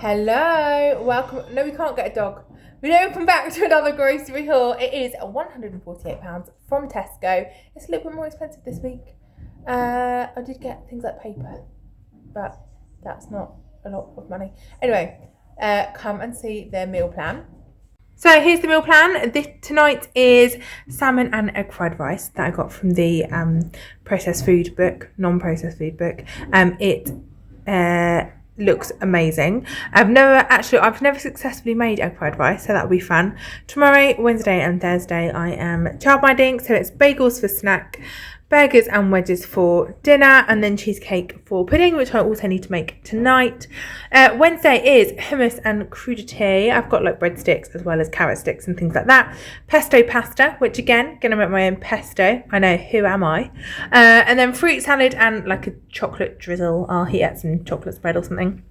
Hello, welcome. No, we can't get a dog. Welcome back to another grocery haul. It is £148 from Tesco. It's a little bit more expensive this week. I did get things like paper, but that's not a lot of money. Anyway, come and see their meal plan. So here's the meal plan. Tonight is salmon and egg fried rice that I got from the non-processed food book. It looks amazing. I've never successfully made egg fried rice, so that'll be fun. Tomorrow, Wednesday and Thursday, I am childminding, so it's bagels for snack, burgers and wedges for dinner, and then cheesecake for pudding, which I also need to make tonight. Wednesday is hummus and crudité. I've got like breadsticks as well as carrot sticks and things like that. Pesto pasta, which again, gonna make my own pesto. I know, who am I? And then fruit salad and like a chocolate drizzle. I'll heat up some chocolate spread or something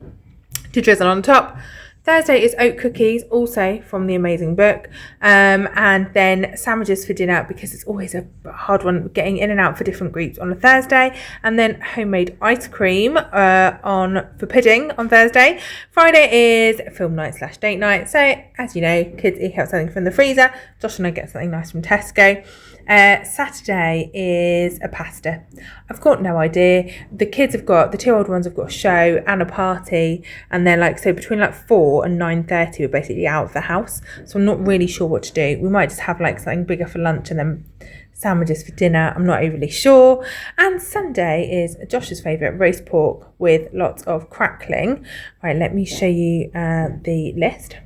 to drizzle on top. Thursday is oat cookies, also from the amazing book, and then sandwiches for dinner, because it's always a hard one getting in and out for different groups on a Thursday, and then homemade ice cream for pudding on Thursday. Friday is film night / date night, so as you know, kids eat out something from the freezer. Josh and I get something nice from Tesco. Saturday is a pasta. I've got no idea. The 2 old ones have got a show and a party, and they're like, so between like 4 and 9:30 we're basically out of the house, so I'm not really sure what to do. We might just have like something bigger for lunch and then sandwiches for dinner. I'm not overly sure. And Sunday is Josh's favourite, roast pork with lots of crackling. Right, let me show you the list.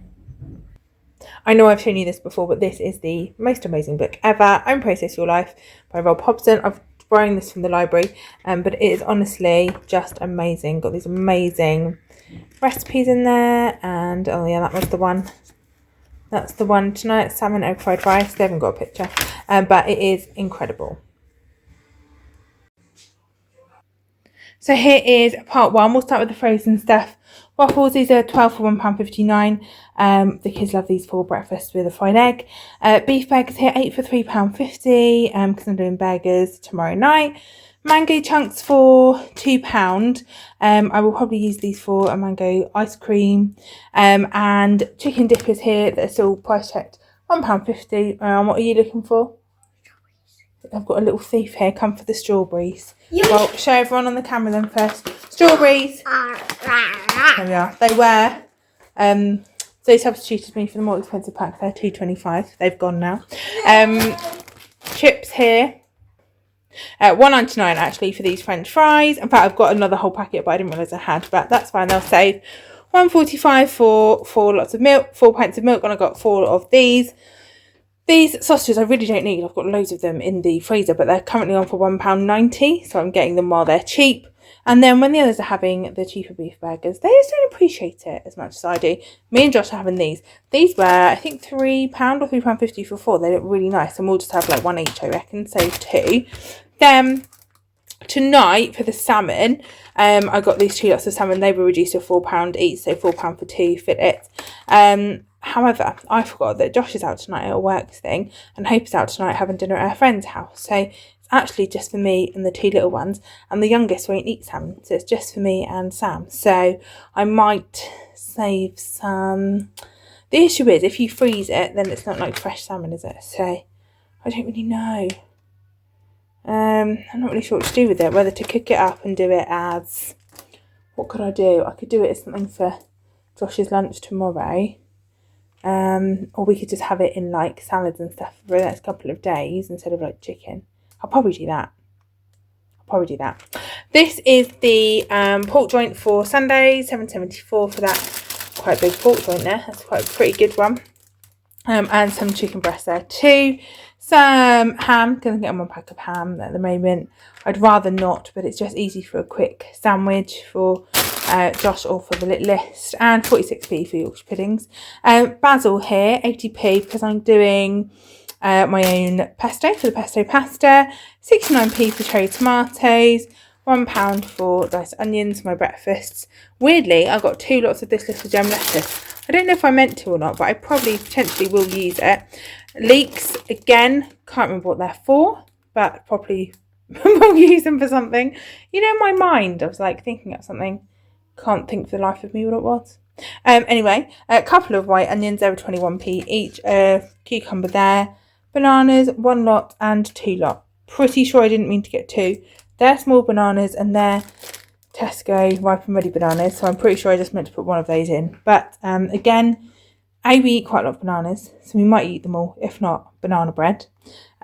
I know I've shown you this before, but this is the most amazing book ever, Own Process Your Life by Rob Hobson. I've borrowed this from the library, but it is honestly just amazing. Got these amazing recipes in there, and oh yeah, that was the one. That's the one tonight, salmon egg fried rice. They haven't got a picture, but it is incredible. So here is part one. We'll start with the frozen stuff. Waffles, these are 12 for £1.59. The kids love these for breakfast with a fried egg. Beef burgers here, 8 for £3.50, because I'm doing burgers tomorrow night. Mango chunks for £2. I will probably use these for a mango ice cream. And chicken dippers here that are still price checked, £1.50. What are you looking for? I've got a little thief here. Come for the strawberries. Well, show everyone on the camera then first. Strawberries. There we are. They were. They substituted me for the more expensive pack. They're £2.25. They've gone now. Chips here. £1.99 actually for these French fries. In fact, I've got another whole packet, but I didn't realise I had. But that's fine. They'll save. £1.45 for 4 lots of milk, 4 pints of milk, and I got 4 of these. These sausages I really don't need. I've got loads of them in the freezer, but they're currently on for £1.90, so I'm getting them while they're cheap. And then when the others are having the cheaper beef burgers, they just don't appreciate it as much as I do. Me and Josh are having these. These were, I think, £3 or £3.50 for 4. They look really nice, and we'll just have like 1 each, I reckon, so 2. Then tonight for the salmon, I got these 2 lots of salmon. They were reduced to £4 each, so £4 for 2 fillets. However, I forgot that Josh is out tonight at a work thing, and Hope is out tonight having dinner at her friend's house. So it's actually just for me and the 2 little ones, and the youngest won't eat salmon, so it's just for me and Sam. So I might save some. The issue is, if you freeze it, then it's not like fresh salmon, is it? So I don't really know. I'm not really sure what to do with it, whether to cook it up and do it as... What could I do? I could do it as something for Josh's lunch tomorrow. Or we could just have it in like salads and stuff for the next couple of days instead of like chicken. I'll probably do that. This is the pork joint for Sunday, £7.74 for that quite big pork joint there. That's quite a pretty good one. And some chicken breast there too. Some ham. Gonna get on 1 pack of ham at the moment. I'd rather not, but it's just easy for a quick sandwich for Josh or for the list. And 46p for Yorkshire puddings. Basil here, 80p, because I'm doing my own pesto for the pesto pasta. 69p for cherry tomatoes. £1 for diced onions for my breakfasts. Weirdly, I got 2 lots of this little gem lettuce. I don't know if I meant to or not, but I probably potentially will use it. Leeks, again, can't remember what they're for, but probably will use them for something. You know, in my mind, I was like thinking of something. Can't think for the life of me what it was. Anyway, a couple of white onions, they were 21p each. Cucumber there. Bananas, 1 lot and 2 lot. Pretty sure I didn't mean to get 2. They're small bananas and they're Tesco ripe and ready bananas. So I'm pretty sure I just meant to put one of those in. But again, we eat quite a lot of bananas, so we might eat them all. If not, banana bread.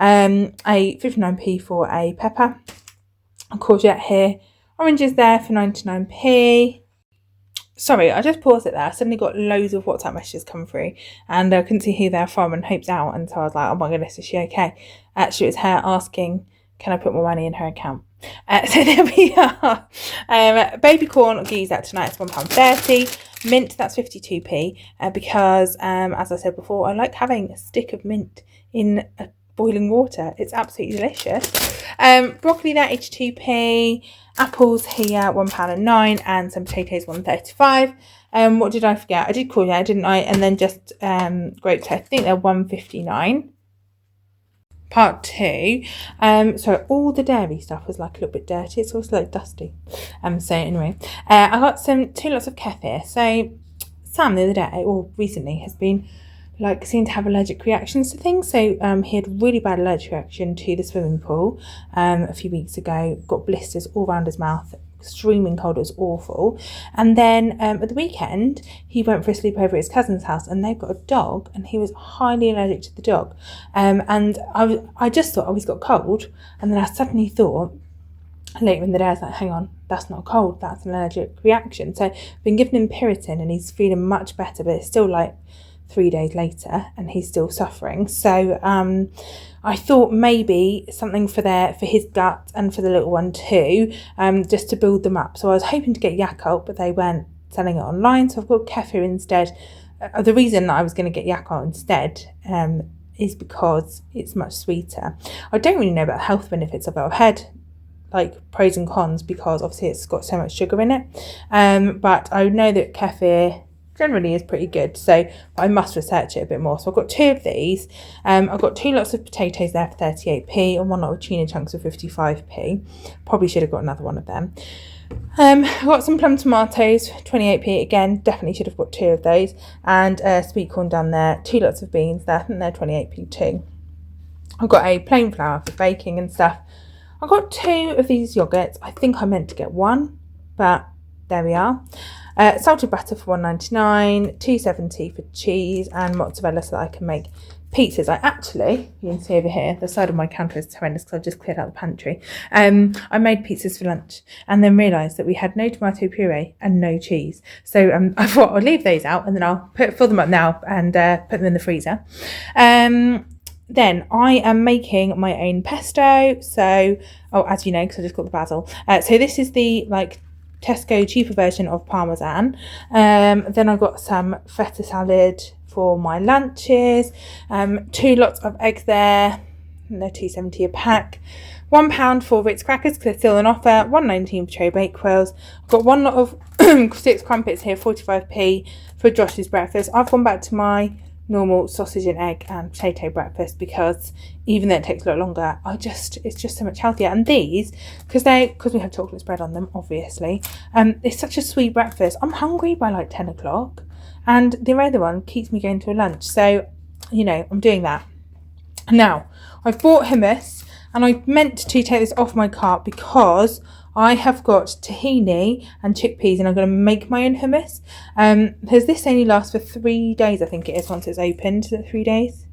A 59p for a pepper. A courgette here. Oranges there for 99p. Sorry, I just paused it there. I suddenly got loads of WhatsApp messages come through and I couldn't see who they're from and Hope's out. And so I was like, oh my goodness, is she okay? Actually, it was her asking, can I put more money in her account? So there we are. Baby corn geese out tonight. It's £1.30. Mint, that's 52p. Because, as I said before, I like having a stick of mint in a boiling water. It's absolutely delicious. Broccoli there, 82p. Apples here, £1.09, and some potatoes, £1.35. What did I forget? I did courgette, didn't I? And then just grapes. I think they're £1.59. Part 2. So all the dairy stuff was like a little bit dirty. It's also like dusty. So anyway, I got 2 lots of kefir. So Sam the other day, or recently, has been seemed to have allergic reactions to things. So he had really bad allergic reaction to the swimming pool a few weeks ago. Got blisters all around his mouth, extremely cold. It was awful. And then at the weekend he went for a sleepover at his cousin's house and they've got a dog and he was highly allergic to the dog. And I just thought, oh, he's got cold. And then I suddenly thought later in the day, I was like, hang on, that's not a cold, that's an allergic reaction. So I've been giving him Piriton and he's feeling much better, but it's still 3 days later and he's still suffering. So I thought maybe something for his gut and for the little one too, just to build them up. So I was hoping to get Yakult, but they weren't selling it online, so I've got kefir instead. The reason that I was going to get Yakult instead is because it's much sweeter. I don't really know about the health benefits of it. I've heard pros and cons because obviously it's got so much sugar in it, but I know that kefir generally is pretty good, so I must research it a bit more. So I've got 2 of these. I've got 2 lots of potatoes there for 38p and 1 lot of tuna chunks for 55p. Probably should have got another one of them. I've got some plum tomatoes, 28p. Again, definitely should have got 2 of those. And sweet corn down there, 2 lots of beans there, I think they're 28p too. I've got a plain flour for baking and stuff. I've got 2 of these yogurts. I think I meant to get 1, but there we are. Salted butter for £1.99, £2.70 for cheese and mozzarella so that I can make pizzas. You can see over here, the side of my counter is horrendous because I've just cleared out the pantry. I made pizzas for lunch and then realised that we had no tomato puree and no cheese. So I thought I'll leave those out and then I'll fill them up now and put them in the freezer. Then I am making my own pesto. So, as you know, because I just got the basil. So this is the Tesco cheaper version of Parmesan. Then I've got some feta salad for my lunches. 2 lots of eggs there. And they're £2.70 a pack. £1 for Ritz crackers because they're still on offer. £1.19 for cherry bakewells. I've got 1 lot of 6 crumpets here, 45p for Josh's breakfast. I've gone back to my normal sausage and egg and potato breakfast because even though it takes a lot longer, it's just so much healthier. And these, because we have chocolate spread on them, obviously, it's such a sweet breakfast. I'm hungry by 10 o'clock and the other one keeps me going to a lunch. So, I'm doing that. Now, I've bought hummus and I meant to take this off my cart because I have got tahini and chickpeas and I'm going to make my own hummus. Because this only lasts for 3 days, I think it is, once it's opened. Is it 3 days?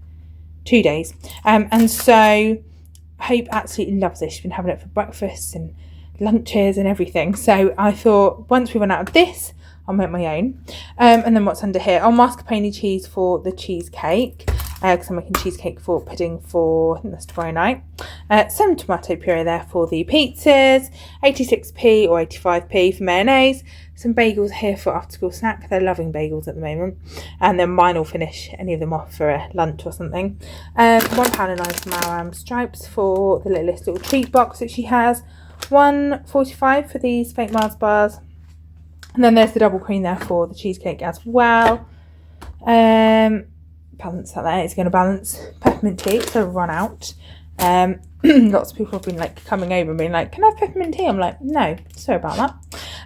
2 days. And so Hope absolutely loves this. She's been having it for breakfast and lunches and everything. So I thought once we run out of this, I'll make my own. And then what's under here? Mascarpone cheese for the cheesecake. Because I'm making cheesecake for pudding for, I think that's tomorrow night. Some tomato puree there for the pizzas, 86p or 85p for mayonnaise. Some bagels here for after school snack. They're loving bagels at the moment. And then mine will finish any of them off for a lunch or something. £1.09 for Maram stripes for the little treat box that she has. £1.45 for these fake Mars bars. And then there's the double cream there for the cheesecake as well. Balance that there. It's going to balance peppermint tea, so run out. Lots of people have been coming over and being like, can I have peppermint tea? I'm like, no, sorry about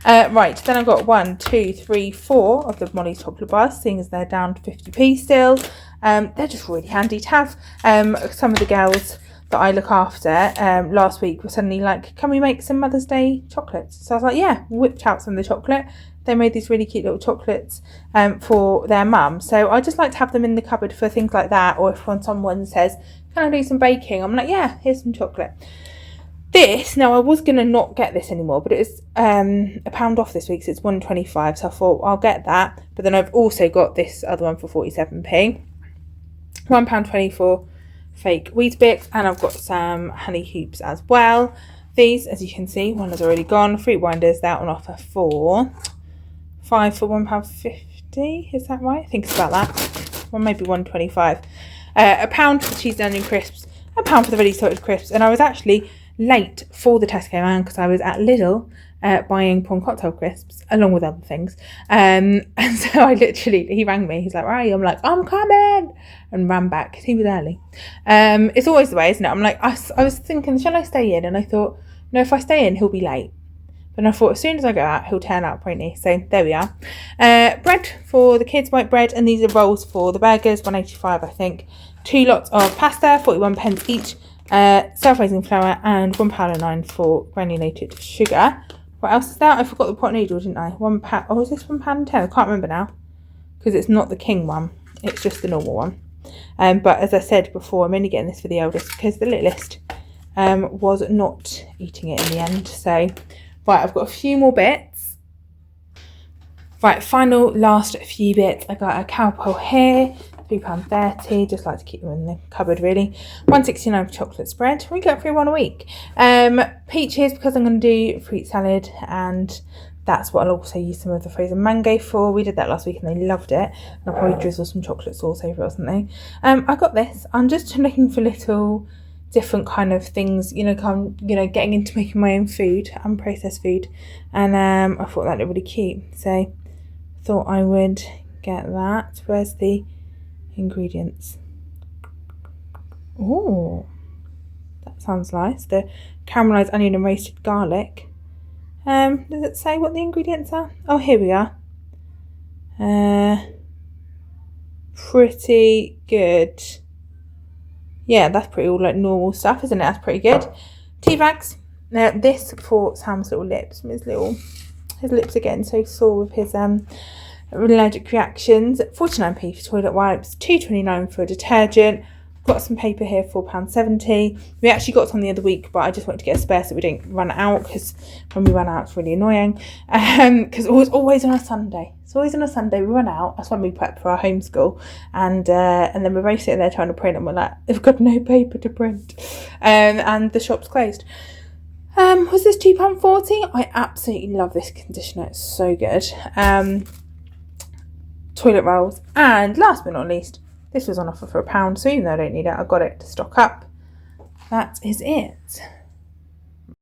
Right, then I've got 1, 2, 3, 4 of the Molly's chocolate bars, seeing as they're down to 50p still. They're just really handy to have. Some of the girls that I look after last week were suddenly like, can we make some Mother's Day chocolates? So I was like, yeah, whipped out some of the chocolate. They made these really cute little chocolates for their mum. So I just like to have them in the cupboard for things like that. Or if when someone says, can I do some baking? I'm like, yeah, here's some chocolate. This, now I was going to not get this anymore, but it's £1 off this week, so it's 1.25. So I thought I'll get that. But then I've also got this other one for 47p. £1.24 fake Weetabix, and I've got some honey hoops as well. These, as you can see, one has already gone. Fruit winders, they're on offer for 5 for £1.50. Is that right? I think it's about that. Or maybe 1.25. £1 for the cheese and onion crisps, £1 for the ready salted crisps, and I was actually late for the Tesco man because I was at Lidl buying prawn cocktail crisps along with other things, and so he rang me, he's like, where are you? I'm like, I'm coming, and ran back because he was early. It's always the way, isn't it? I'm like, I was thinking, shall I stay in? And I thought, no, if I stay in he'll be late. But I thought as soon as I go out he'll turn up, won't he? So there we are. Bread for the kids, white bread, and these are rolls for the burgers, 1.85 I think. 2 lots of pasta, 41p each. Self-raising flour, and £1.09 for granulated sugar. What else is that? I forgot the pot noodle, didn't I? £1. Oh, is this £1.10? I can't remember now because it's not the king one, it's just the normal one. But as I said before, I'm only getting this for the eldest because the littlest was not eating it in the end. So right, I've got a few more bits. Right, last few bits. I got a cowpole here, £3.30, just like to keep them in the cupboard really. 1.69 for chocolate spread. We go through one a week. Peaches, because I'm going to do fruit salad, and that's what I'll also use some of the frozen mango for. We did that last week and they loved it. And I'll probably drizzle some chocolate sauce over it or something. I got this. I'm just looking for little different kind of things, getting into making my own food, unprocessed food, and I thought that looked really cute, so thought I would get that. Where's the ingredients? Oh, that sounds nice. The caramelized onion and roasted garlic. Does it say what the ingredients are? Oh, here we are. Pretty good. Yeah, that's pretty all like normal stuff, isn't it? That's pretty good. Tea bags. Now this for Sam's little lips. His lips are getting so sore with his allergic reactions. 49p for toilet wipes, 2.29 for detergent. Got some paper here, £4.70. We actually got some the other week, but I just wanted to get a spare so we don't run out, because when we run out it's really annoying. Because it's always on a Sunday. It's always on a Sunday we run out. That's when we prep for our homeschool, and then we're both sitting there trying to print, and we're like, we've got no paper to print, and the shop's closed. Was this £2.40? I absolutely love this conditioner. It's so good. Toilet rolls, and last but not least, this was on offer for £1, so even though I don't need it, I got it to stock up. That is it.